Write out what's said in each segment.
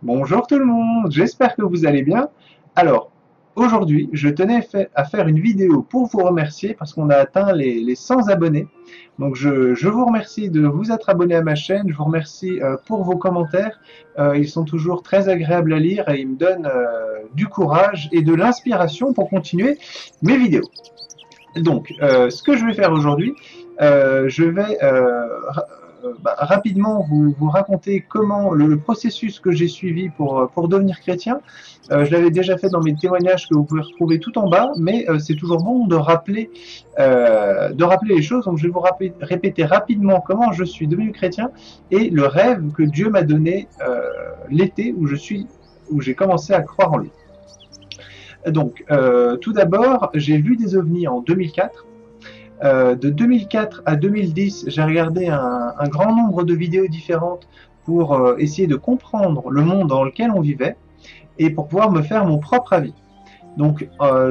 Bonjour tout le monde, j'espère que vous allez bien. Alors, aujourd'hui, je tenais à faire une vidéo pour vous remercier parce qu'on a atteint les 100 abonnés. Donc, je vous remercie de vous être abonné à ma chaîne, je vous remercie pour vos commentaires. Ils sont toujours très agréables à lire et ils me donnent du courage et de l'inspiration pour continuer mes vidéos. Donc, ce que je vais faire aujourd'hui, je vais rapidement vous raconter comment le processus que j'ai suivi pour devenir chrétien. Je l'avais déjà fait dans mes témoignages que vous pouvez retrouver tout en bas, mais c'est toujours bon de rappeler les choses. Donc, je vais vous répéter rapidement comment je suis devenu chrétien et le rêve que Dieu m'a donné l'été où j'ai commencé à croire en lui. Donc, tout d'abord, j'ai vu des ovnis en 2004. De 2004 à 2010, j'ai regardé un grand nombre de vidéos différentes pour essayer de comprendre le monde dans lequel on vivait et pour pouvoir me faire mon propre avis. Donc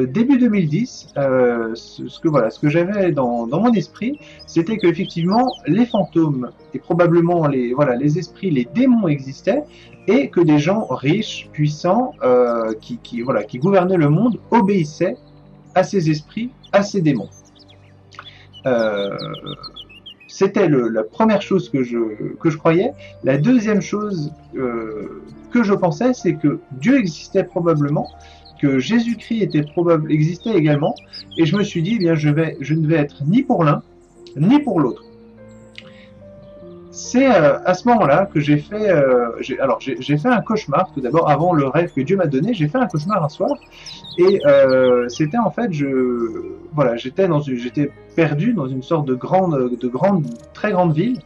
début 2010, ce que j'avais dans mon esprit, c'était qu'effectivement les fantômes et probablement les esprits, les démons existaient et que des gens riches, puissants, qui gouvernaient le monde, obéissaient à ces esprits, à ces démons. Euh, C'était la première chose que je croyais. La deuxième chose que je pensais, c'est que Dieu existait probablement, que Jésus-Christ existait également, et je me suis dit, eh bien, je ne vais être ni pour l'un, ni pour l'autre. C'est à ce moment-là que j'ai fait un cauchemar tout d'abord avant le rêve que Dieu m'a donné. J'ai fait un cauchemar un soir et c'était en fait j'étais perdu dans une sorte très grande ville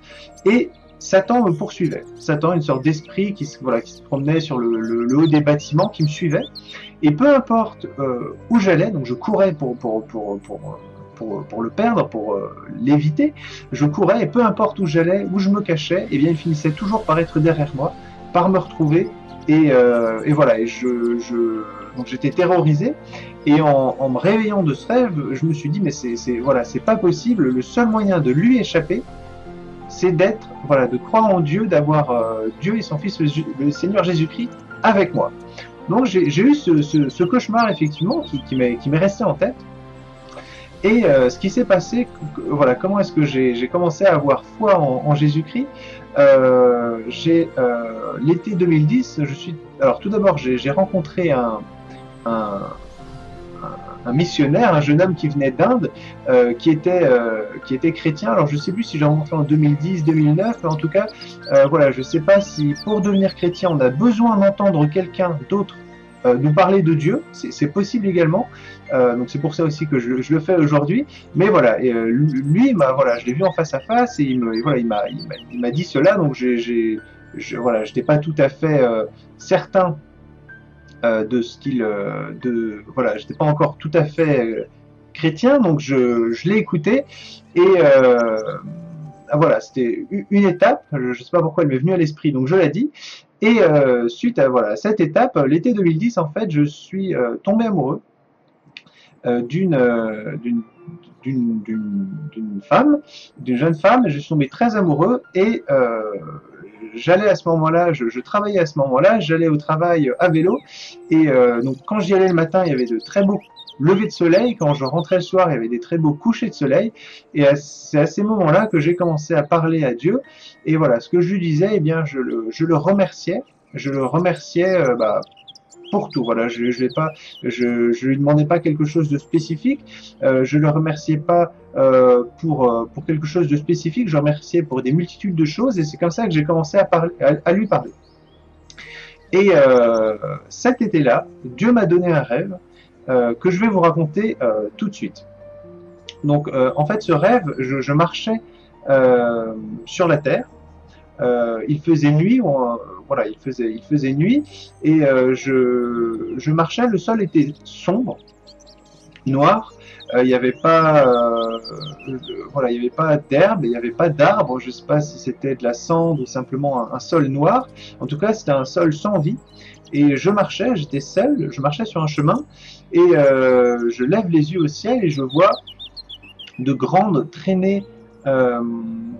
et Satan me poursuivait. Satan, une sorte d'esprit qui se promenait sur le haut des bâtiments, qui me suivait et peu importe où j'allais, donc je courais pour le perdre, pour l'éviter, je courais et peu importe où j'allais, où je me cachais, et bien il finissait toujours par être derrière moi, par me retrouver et voilà. Donc j'étais terrorisé et en me réveillant de ce rêve, je me suis dit mais c'est pas possible. Le seul moyen de lui échapper, c'est de croire en Dieu, d'avoir Dieu et son Fils le Seigneur Jésus-Christ avec moi. Donc j'ai eu ce cauchemar effectivement qui m'est resté en tête. Et ce qui s'est passé, voilà, comment est-ce que j'ai commencé à avoir foi en Jésus-Christ. L'été 2010, alors tout d'abord j'ai rencontré un, un missionnaire, un jeune homme qui venait d'Inde, qui était chrétien. Alors je ne sais plus si j'ai rencontré en 2010, 2009, mais en tout cas, voilà, je ne sais pas si pour devenir chrétien on a besoin d'entendre quelqu'un d'autre nous parler de Dieu, c'est possible également. Donc c'est pour ça aussi que je le fais aujourd'hui. Mais voilà, et, lui, voilà, je l'ai vu en face à face et il m'a dit cela. Donc voilà, j'étais pas tout à fait certain de ce voilà, j'étais pas encore tout à fait chrétien, donc je l'ai écouté et voilà, c'était une étape. Je sais pas pourquoi elle m'est venue à l'esprit, donc je l'ai dit. Et suite à voilà cette étape, l'été 2010, en fait, je suis tombé amoureux d'une femme, d'une jeune femme. Je suis tombé très amoureux et j'allais à ce moment-là, je travaillais à ce moment-là, j'allais au travail à vélo et donc quand j'y allais le matin, il y avait de très beaux levées de soleil. Quand je rentrais le soir, il y avait des très beaux couchers de soleil. Et c'est à ces moments-là que j'ai commencé à parler à Dieu. Et voilà, ce que je lui disais, eh bien, je le remerciais. Je le remerciais pour tout. Voilà, je lui demandais pas quelque chose de spécifique. Je le remerciais pas pour quelque chose de spécifique. Je le remerciais pour des multitudes de choses. Et c'est comme ça que j'ai commencé à lui parler. Et cet été-là, Dieu m'a donné un rêve que je vais vous raconter tout de suite. Donc, en fait, ce rêve, je marchais sur la terre. Il faisait nuit, voilà, il faisait nuit, et je marchais. Le sol était sombre, noir. Il n'y avait pas, voilà, il y avait pas d'herbe, il n'y avait pas d'arbre. Je ne sais pas si c'était de la cendre ou simplement un sol noir. En tout cas, c'était un sol sans vie. Et je marchais, j'étais seul, je marchais sur un chemin et je lève les yeux au ciel et je vois de grandes traînées euh,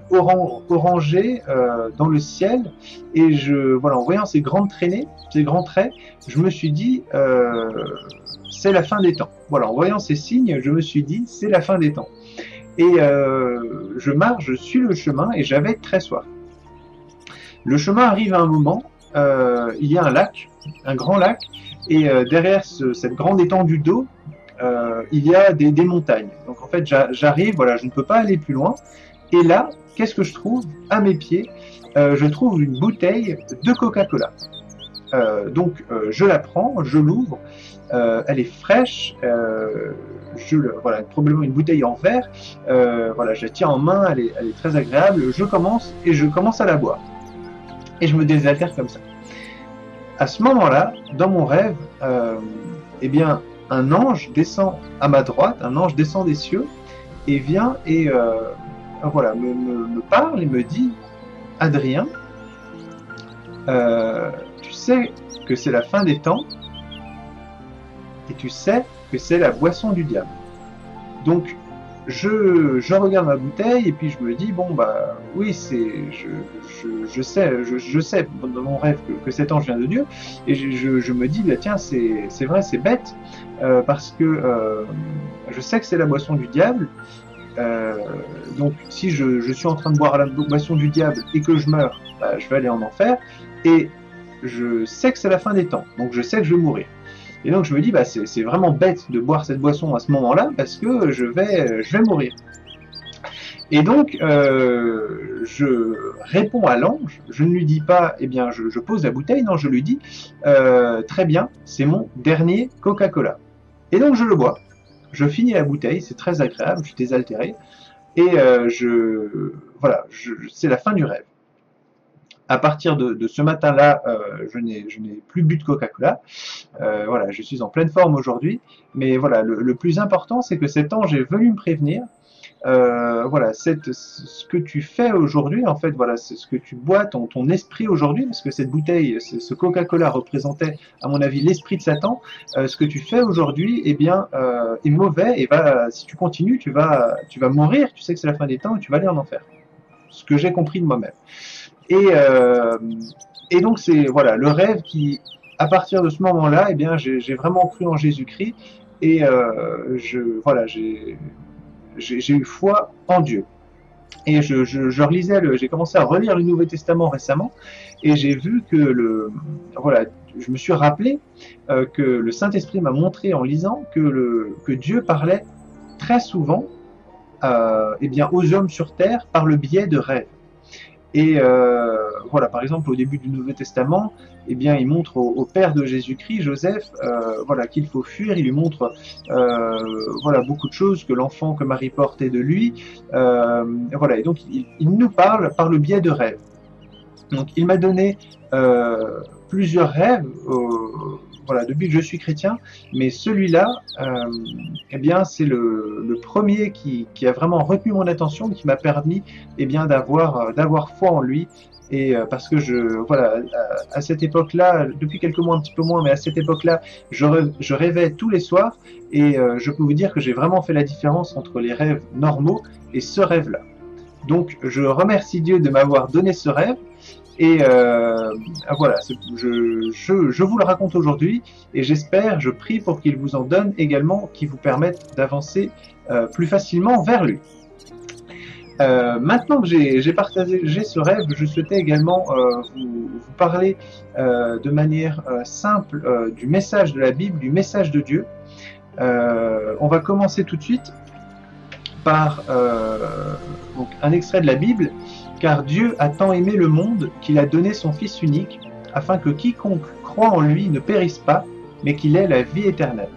orangé dans le ciel, et voilà, en voyant ces grandes traînées, ces grands traits, je me suis dit, c'est la fin des temps. Voilà, en voyant ces signes, je me suis dit, c'est la fin des temps. Et je marche, je suis le chemin, et j'avais très soif. Le chemin arrive à un moment, il y a un lac, un grand lac, et derrière cette grande étendue d'eau, il y a des montagnes. Donc en fait, j'arrive, voilà, je ne peux pas aller plus loin. Et là, qu'est-ce que je trouve à mes pieds? Je trouve une bouteille de Coca-Cola. Je la prends, je l'ouvre, elle est fraîche, voilà, probablement une bouteille en verre, voilà, je la tiens en main, elle est très agréable, je commence à la boire. Et je me désaltère comme ça. À ce moment-là, dans mon rêve, eh bien, un ange descend à ma droite, un ange descend des cieux, et vient et voilà, me parle et me dit, Adrien, tu sais que c'est la fin des temps, et tu sais que c'est la boisson du diable. Donc, je regarde ma bouteille et puis je me dis, bon, bah oui, je sais dans mon rêve que cet ange vient de Dieu, et je me dis, bah, tiens, c'est vrai, c'est bête, parce que je sais que c'est la boisson du diable. Donc si je suis en train de boire la boisson du diable et que je meurs, bah, je vais aller en enfer, et je sais que c'est la fin des temps, donc je sais que je vais mourir. Et donc je me dis, bah, c'est vraiment bête de boire cette boisson à ce moment-là, parce que je vais mourir. Et donc je réponds à l'ange, je ne lui dis pas, eh bien je pose la bouteille, non, je lui dis, très bien, c'est mon dernier Coca-Cola. Et donc je le bois. Je finis la bouteille, c'est très agréable, je suis désaltéré, et voilà, c'est la fin du rêve. À partir de ce matin-là, je n'ai plus bu de Coca-Cola. Voilà, je suis en pleine forme aujourd'hui, mais voilà, le plus important, c'est que cet ange est venu me prévenir. Voilà, ce que tu fais aujourd'hui, en fait, voilà, c'est ce que tu bois, ton esprit aujourd'hui, parce que cette bouteille, ce Coca-Cola représentait, à mon avis, l'esprit de Satan. Ce que tu fais aujourd'hui, eh bien, est mauvais, et si tu continues, tu vas mourir, tu sais que c'est la fin des temps, et tu vas aller en enfer. Ce que j'ai compris de moi-même. Et donc, c'est, voilà, le rêve qui, à partir de ce moment-là, eh bien, j'ai vraiment cru en Jésus-Christ, et voilà, j'ai eu foi en Dieu. Et je relisais, j'ai commencé à relire le Nouveau Testament récemment, et j'ai vu que voilà, je me suis rappelé que le Saint-Esprit m'a montré en lisant que Dieu parlait très souvent eh bien, aux hommes sur terre par le biais de rêves. Et voilà, par exemple, au début du Nouveau Testament, eh bien, il montre au père de Jésus-Christ, Joseph, voilà, qu'il faut fuir. Il lui montre voilà, beaucoup de choses, que l'enfant que Marie portait de lui. Voilà, et donc il nous parle par le biais de rêves. Donc il m'a donné plusieurs rêves, voilà, depuis que je suis chrétien, mais celui-là, eh bien, c'est le premier qui a vraiment retenu mon attention, qui m'a permis, eh bien, d'avoir foi en lui. Et parce que voilà, à cette époque-là, depuis quelques mois un petit peu moins, mais à cette époque-là, je rêvais tous les soirs, et je peux vous dire que j'ai vraiment fait la différence entre les rêves normaux et ce rêve-là. Donc je remercie Dieu de m'avoir donné ce rêve. Et voilà, je vous le raconte aujourd'hui, et j'espère, je prie pour qu'il vous en donne également, qui vous permettent d'avancer plus facilement vers lui. Maintenant que j'ai partagé ce rêve, je souhaitais également vous parler de manière simple du message de la Bible, du message de Dieu. On va commencer tout de suite par donc un extrait de la Bible. Car Dieu a tant aimé le monde qu'il a donné son Fils unique, afin que quiconque croit en lui ne périsse pas, mais qu'il ait la vie éternelle.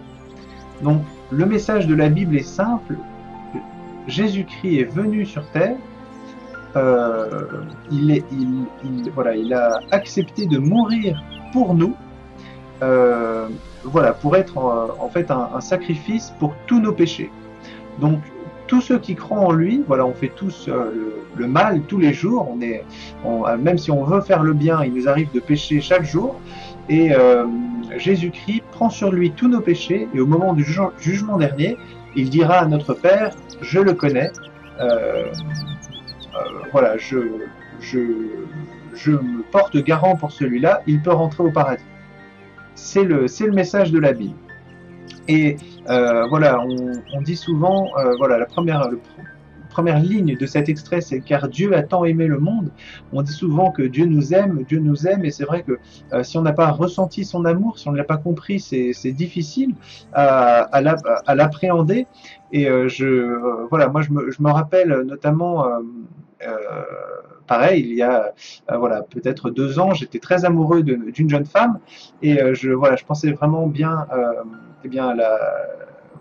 Donc, le message de la Bible est simple. Jésus-Christ est venu sur terre. Voilà, il a accepté de mourir pour nous. Voilà, pour être en fait un sacrifice pour tous nos péchés. Donc, tous ceux qui croient en lui, voilà, on fait tous le mal tous les jours. Même si on veut faire le bien, il nous arrive de pécher chaque jour. Et Jésus-Christ prend sur lui tous nos péchés. Et au moment du jugement dernier, il dira à notre Père, je le connais, voilà, je, je me porte garant pour celui-là, il peut rentrer au paradis. C'est le message de la Bible. Et voilà, on dit souvent, voilà, la première ligne de cet extrait, c'est car Dieu a tant aimé le monde. On dit souvent que Dieu nous aime, et c'est vrai que si on n'a pas ressenti son amour, si on ne l'a pas compris, c'est difficile à l'appréhender. Et voilà, moi je me rappelle notamment. Pareil, il y a voilà, peut-être 2 ans, j'étais très amoureux d'une jeune femme et voilà, je pensais vraiment bien, eh bien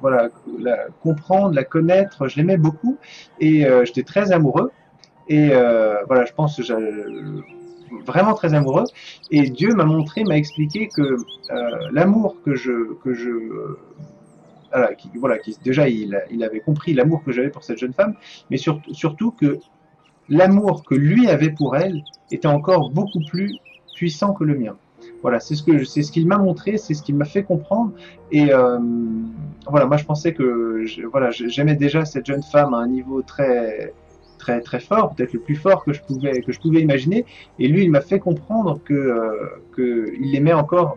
voilà, la comprendre, la connaître, je l'aimais beaucoup et j'étais très amoureux et voilà, je pense que vraiment très amoureux et Dieu m'a montré, m'a expliqué que l'amour que je voilà, déjà il avait compris l'amour que j'avais pour cette jeune femme, mais surtout que l'amour que lui avait pour elle était encore beaucoup plus puissant que le mien. Voilà, c'est ce qu'il m'a montré, c'est ce qu'il m'a fait comprendre. Et voilà, moi je pensais que voilà, j'aimais déjà cette jeune femme à un niveau très très très fort, peut-être le plus fort que je pouvais imaginer. Et lui, il m'a fait comprendre que il l'aimait encore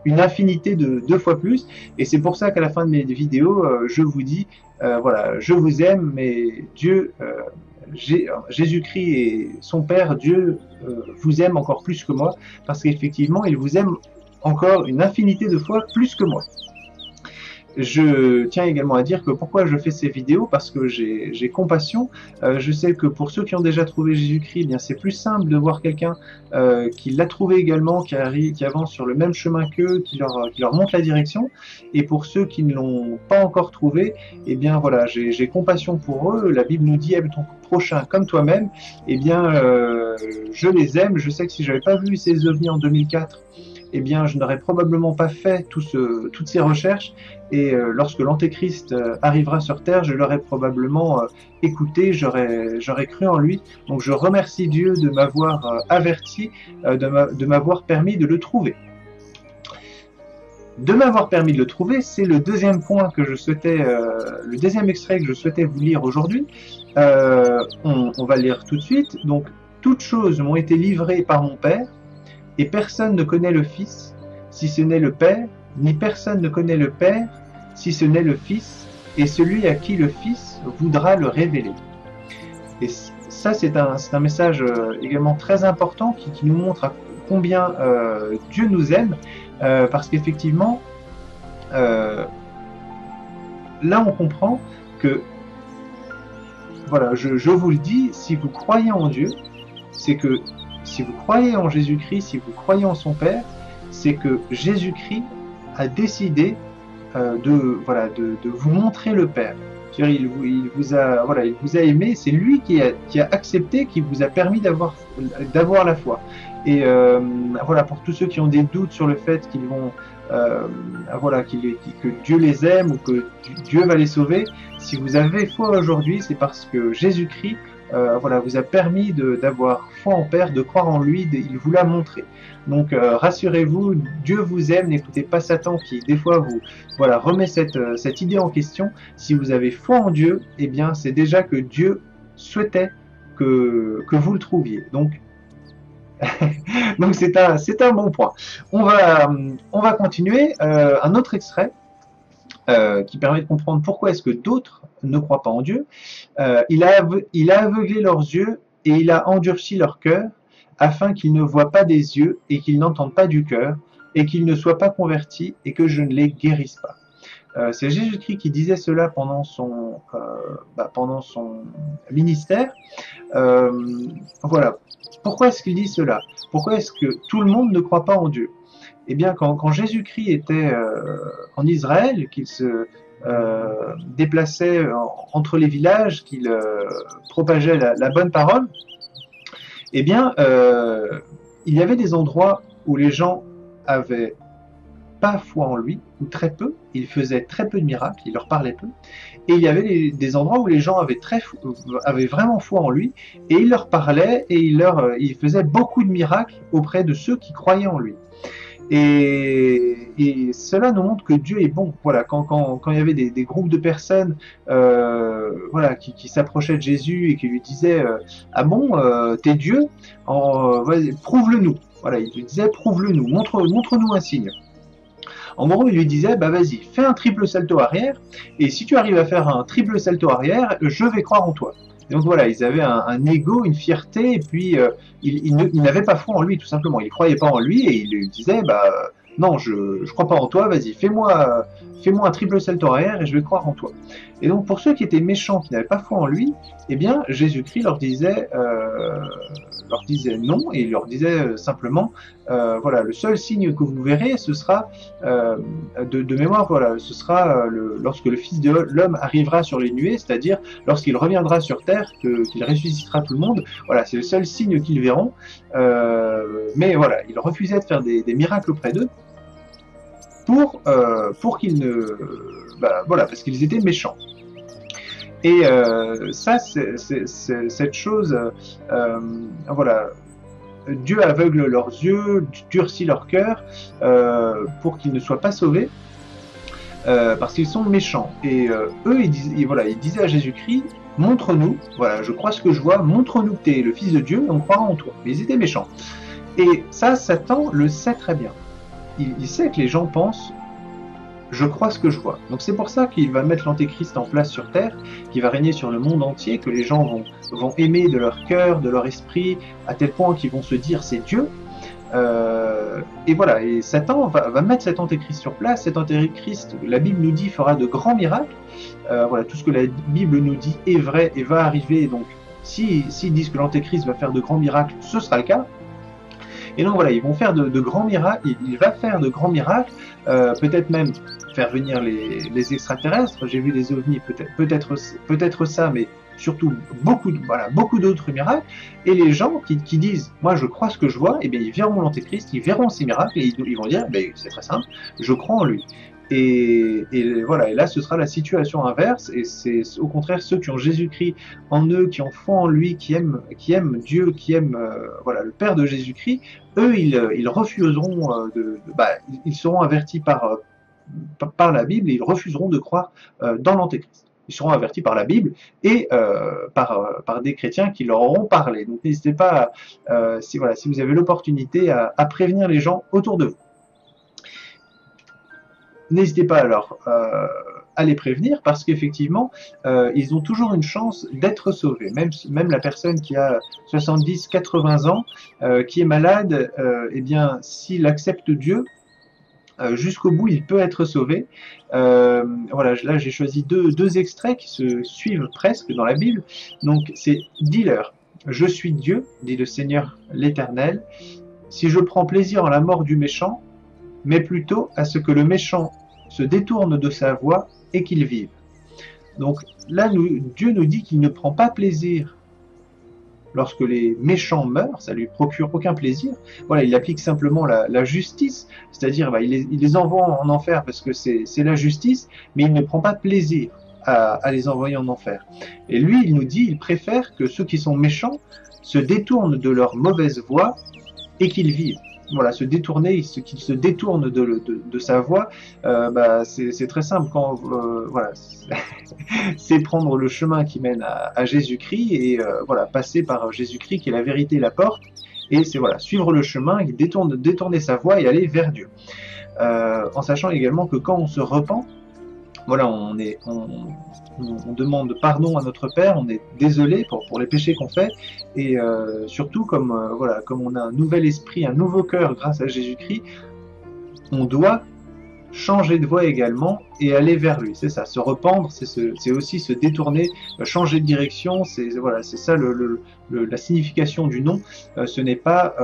une infinité de 2 fois plus. Et c'est pour ça qu'à la fin de mes vidéos, je vous dis, voilà, je vous aime, mais Dieu, Jésus-Christ et son Père, Dieu, vous aime encore plus que moi, parce qu'effectivement, il vous aime encore une infinité de fois plus que moi. Je tiens également à dire que pourquoi je fais ces vidéos, parce que j'ai compassion. Je sais que pour ceux qui ont déjà trouvé Jésus-Christ, eh bien c'est plus simple de voir quelqu'un qui l'a trouvé également, qui avance sur le même chemin qu'eux, qui leur montre la direction. Et pour ceux qui ne l'ont pas encore trouvé, eh bien voilà, j'ai compassion pour eux. La Bible nous dit aime ton prochain comme toi-même. Eh bien, je les aime. Je sais que si j'avais pas vu ces ovnis en 2004, eh bien, je n'aurais probablement pas fait toutes ces recherches. Et lorsque l'Antéchrist arrivera sur Terre, je l'aurais probablement écouté, j'aurais cru en lui. Donc je remercie Dieu de m'avoir averti, de m'avoir permis de le trouver. De m'avoir permis de le trouver, c'est le deuxième point que je souhaitais, le deuxième extrait que je souhaitais vous lire aujourd'hui. On va le lire tout de suite. Donc, toutes choses m'ont été livrées par mon Père, et personne ne connaît le Fils, si ce n'est le Père, ni personne ne connaît le Père, si ce n'est le Fils, et celui à qui le Fils voudra le révéler. Et ça, c'est un message également très important qui nous montre à combien Dieu nous aime, parce qu'effectivement, là on comprend que, voilà, je vous le dis, si vous croyez en Dieu, c'est que si vous croyez en Jésus-Christ, si vous croyez en son Père, c'est que Jésus-Christ a décidé de vous montrer le Père. Il vous a aimé, c'est lui qui a accepté, qui vous a permis d'avoir la foi. Et voilà, pour tous ceux qui ont des doutes sur le fait qu'ils vont que Dieu les aime ou que Dieu va les sauver, si vous avez foi aujourd'hui, c'est parce que Jésus-Christ vous a permis d'avoir foi en Père, de croire en lui, il vous l'a montré. Donc rassurez-vous, Dieu vous aime, n'écoutez pas Satan qui des fois vous remet cette idée en question. Si vous avez foi en Dieu, eh bien c'est déjà que Dieu souhaitait que vous le trouviez. Donc donc c'est un bon point. On va continuer. Un autre extrait qui permet de comprendre pourquoi est-ce que d'autres ne croient pas en Dieu. Il a aveuglé leurs yeux et il a endurci leur cœur, afin qu'ils ne voient pas des yeux et qu'ils n'entendent pas du cœur, et qu'ils ne soient pas convertis et que je ne les guérisse pas. C'est Jésus-Christ qui disait cela pendant son ministère. Voilà. Pourquoi est-ce qu'il dit cela? Pourquoi est-ce que tout le monde ne croit pas en Dieu? Eh bien, quand Jésus-Christ était en Israël, qu'il se déplaçait entre les villages, qu'il propageait la bonne parole, eh bien, il y avait des endroits où les gens avaient pas foi en lui, ou très peu, il faisait très peu de miracles, il leur parlait peu, et il y avait des endroits où les gens avaient vraiment foi en lui, et il leur parlait, et il faisait beaucoup de miracles auprès de ceux qui croyaient en lui. Et cela nous montre que Dieu est bon. Voilà, quand il y avait des groupes de personnes voilà, qui s'approchaient de Jésus et qui lui disaient ah bon, t'es Dieu, prouve-le nous. Voilà, il lui disait prouve-le nous, montre-nous un signe. En gros, il lui disait, bah vas-y, fais un triple salto arrière, et si tu arrives à faire un triple salto arrière, je vais croire en toi. Et donc voilà, ils avaient un ego, une fierté, et puis ils n'avaient pas foi en lui, tout simplement. Ils ne croyaient pas en lui, et ils lui disaient, bah non, je ne crois pas en toi, vas-y, fais-moi un triple salto arrière, et je vais croire en toi. Et donc pour ceux qui étaient méchants, qui n'avaient pas foi en lui, eh bien Jésus-Christ leur disait non, et il leur disait simplement, voilà, le seul signe que vous verrez, ce sera de mémoire, voilà, ce sera lorsque le Fils de l'homme arrivera sur les nuées, c'est-à-dire lorsqu'il reviendra sur terre, qu'il ressuscitera tout le monde. Voilà, c'est le seul signe qu'ils verront. Mais voilà, il refusait de faire des miracles auprès d'eux pour qu'ils ne, voilà, parce qu'ils étaient méchants. Et ça, cette chose, voilà, Dieu aveugle leurs yeux, durcit leur cœur pour qu'ils ne soient pas sauvés, parce qu'ils sont méchants. Et eux, ils disaient à Jésus-Christ, montre-nous, voilà, je crois ce que je vois, montre-nous que tu es le Fils de Dieu, et on croira en toi. Mais ils étaient méchants. Et ça, Satan le sait très bien. Il sait que les gens pensent, je crois ce que je vois. Donc c'est pour ça qu'il va mettre l'antéchrist en place sur Terre, qui va régner sur le monde entier, que les gens vont aimer de leur cœur, de leur esprit, à tel point qu'ils vont se dire c'est Dieu. Et voilà, et Satan va mettre cet antéchrist sur place. Cet antéchrist, la Bible nous dit, fera de grands miracles. Voilà, tout ce que la Bible nous dit est vrai et va arriver. Donc s'ils disent que l'antéchrist va faire de grands miracles, ce sera le cas. Et donc voilà, ils vont faire de grands miracles, il va faire de grands miracles, peut-être même faire venir les extraterrestres, j'ai vu des ovnis, peut-être ça, mais surtout beaucoup d'autres miracles, et les gens qui disent, moi je crois ce que je vois, et bien ils verront l'antéchrist, ils verront ces miracles, et ils vont dire, ben, c'est très simple, je crois en lui. Et voilà, et là ce sera la situation inverse, et c'est au contraire ceux qui ont Jésus-Christ en eux, qui ont foi en lui, qui aiment Dieu, qui aiment voilà, le Père de Jésus-Christ, eux ils refuseront ils seront avertis par la Bible et ils refuseront de croire dans l'Antéchrist. Ils seront avertis par la Bible et par des chrétiens qui leur auront parlé. Donc n'hésitez pas, si vous avez l'opportunité, à prévenir les gens autour de vous. N'hésitez pas alors à les prévenir parce qu'effectivement, ils ont toujours une chance d'être sauvés. Même la personne qui a 70, 80 ans, qui est malade, eh bien, s'il accepte Dieu, jusqu'au bout, il peut être sauvé. Voilà, là j'ai choisi deux extraits qui se suivent presque dans la Bible. Donc c'est « Dis-leur, je suis Dieu, dit le Seigneur l'Éternel, si je prends plaisir en la mort du méchant, mais plutôt à ce que le méchant se détourne de sa voie et qu'il vive. » Donc là, Dieu nous dit qu'il ne prend pas plaisir lorsque les méchants meurent, ça lui procure aucun plaisir. Voilà, il applique simplement la justice, c'est-à-dire il les envoie en enfer parce que c'est la justice, mais il ne prend pas plaisir à les envoyer en enfer. Et lui, il nous dit, il préfère que ceux qui sont méchants se détournent de leur mauvaise voie et qu'ils vivent. Voilà, qu'ils se détournent de sa voie, c'est très simple. Voilà, c'est prendre le chemin qui mène à Jésus-Christ et voilà, passer par Jésus-Christ qui est la vérité et la porte. Et c'est voilà, suivre le chemin, et détourner sa voie et aller vers Dieu. En sachant également que quand on se repent, voilà, on demande pardon à notre Père, on est désolé pour les péchés qu'on fait, et surtout comme on a un nouvel esprit, un nouveau cœur grâce à Jésus-Christ, on doit changer de voie également et aller vers lui. C'est ça, se rependre, c'est aussi se détourner, changer de direction. C'est ça la signification du nom. Ce n'est pas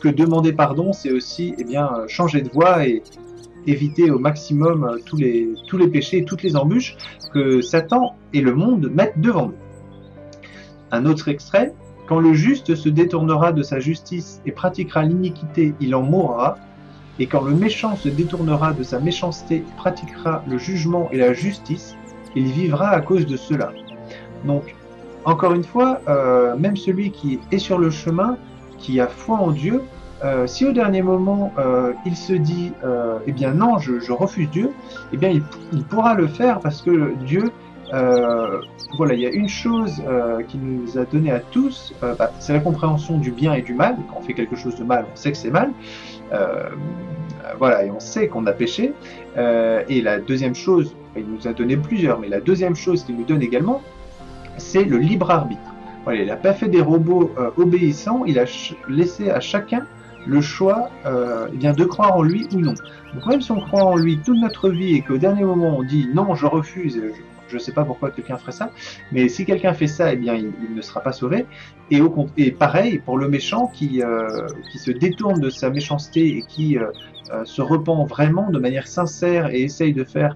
que demander pardon, c'est aussi changer de voie et éviter au maximum tous les péchés et toutes les embûches que Satan et le monde mettent devant nous. Un autre extrait, « Quand le juste se détournera de sa justice et pratiquera l'iniquité, il en mourra, et quand le méchant se détournera de sa méchanceté et pratiquera le jugement et la justice, il vivra à cause de cela. » Donc, encore une fois, même celui qui est sur le chemin, qui a foi en Dieu, si au dernier moment il se dit eh bien non, je refuse Dieu, eh bien il pourra le faire parce que Dieu, voilà, il y a une chose qui nous a donné à tous, c'est la compréhension du bien et du mal. Quand on fait quelque chose de mal, on sait que c'est mal. Voilà, et on sait qu'on a péché. Et la deuxième chose, il nous a donné plusieurs, mais la deuxième chose qu'il nous donne également, c'est le libre arbitre. Voilà, il n'a pas fait des robots obéissants, il a laissé à chacun le choix eh bien, de croire en lui ou non. Donc même si on croit en lui toute notre vie et qu'au dernier moment on dit non, je refuse, je ne sais pas pourquoi quelqu'un ferait ça, mais si quelqu'un fait ça, eh bien il ne sera pas sauvé. Et pareil pour le méchant qui se détourne de sa méchanceté et qui se repent vraiment de manière sincère et essaye de faire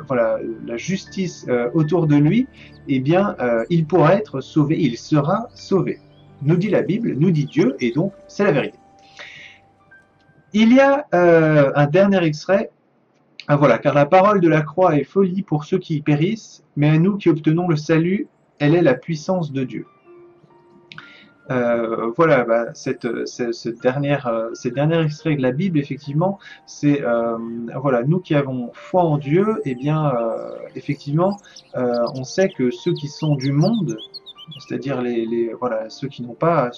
voilà, la justice autour de lui, eh bien, il pourra être sauvé, il sera sauvé. Nous dit la Bible, nous dit Dieu, et donc c'est la vérité. Il y a un dernier extrait. Ah, voilà, car la parole de la croix est folie pour ceux qui y périssent, mais à nous qui obtenons le salut, elle est la puissance de Dieu. Voilà, ce dernier extrait de la Bible, effectivement, c'est voilà, nous qui avons foi en Dieu, eh bien, effectivement, on sait que ceux qui sont du monde, c'est-à-dire voilà, ceux qui n'ont pas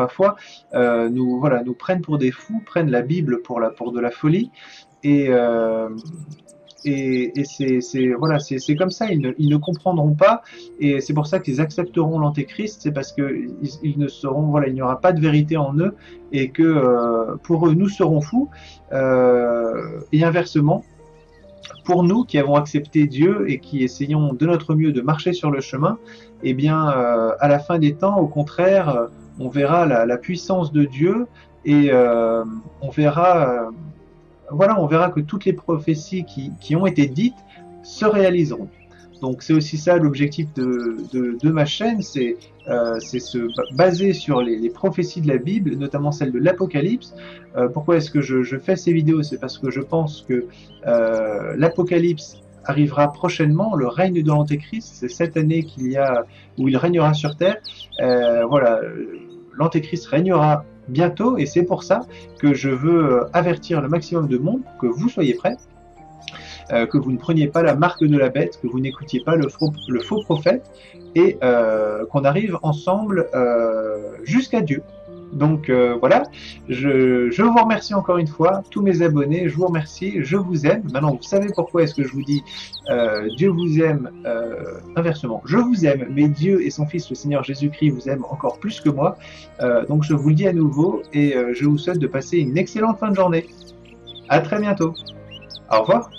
foi, nous prennent pour des fous, prennent la Bible pour de la folie, et c'est comme ça, ils ne comprendront pas, et c'est pour ça qu'ils accepteront l'antéchrist, c'est parce que ils ne seront, voilà, il n'y aura pas de vérité en eux, et que pour eux, nous serons fous, et inversement, pour nous qui avons accepté Dieu et qui essayons de notre mieux de marcher sur le chemin, eh bien, à la fin des temps, au contraire, on verra la puissance de Dieu, et on verra voilà, on verra que toutes les prophéties qui ont été dites se réaliseront. Donc c'est aussi ça l'objectif de ma chaîne, c'est se baser sur les prophéties de la Bible, notamment celles de l'Apocalypse. Pourquoi est-ce que je fais ces vidéos? C'est parce que je pense que l'Apocalypse arrivera prochainement, le règne de l'Antéchrist, c'est cette année où il régnera sur terre. Voilà, l'Antéchrist régnera bientôt, et c'est pour ça que je veux avertir le maximum de monde, que vous soyez prêts, que vous ne preniez pas la marque de la bête, que vous n'écoutiez pas le faux prophète, et qu'on arrive ensemble jusqu'à Dieu. Donc voilà, je vous remercie encore une fois, tous mes abonnés, je vous remercie, je vous aime. Maintenant vous savez pourquoi est-ce que je vous dis Dieu vous aime, inversement, je vous aime, mais Dieu et son Fils le Seigneur Jésus-Christ vous aiment encore plus que moi. Donc je vous le dis à nouveau, et je vous souhaite de passer une excellente fin de journée. À très bientôt. Au revoir.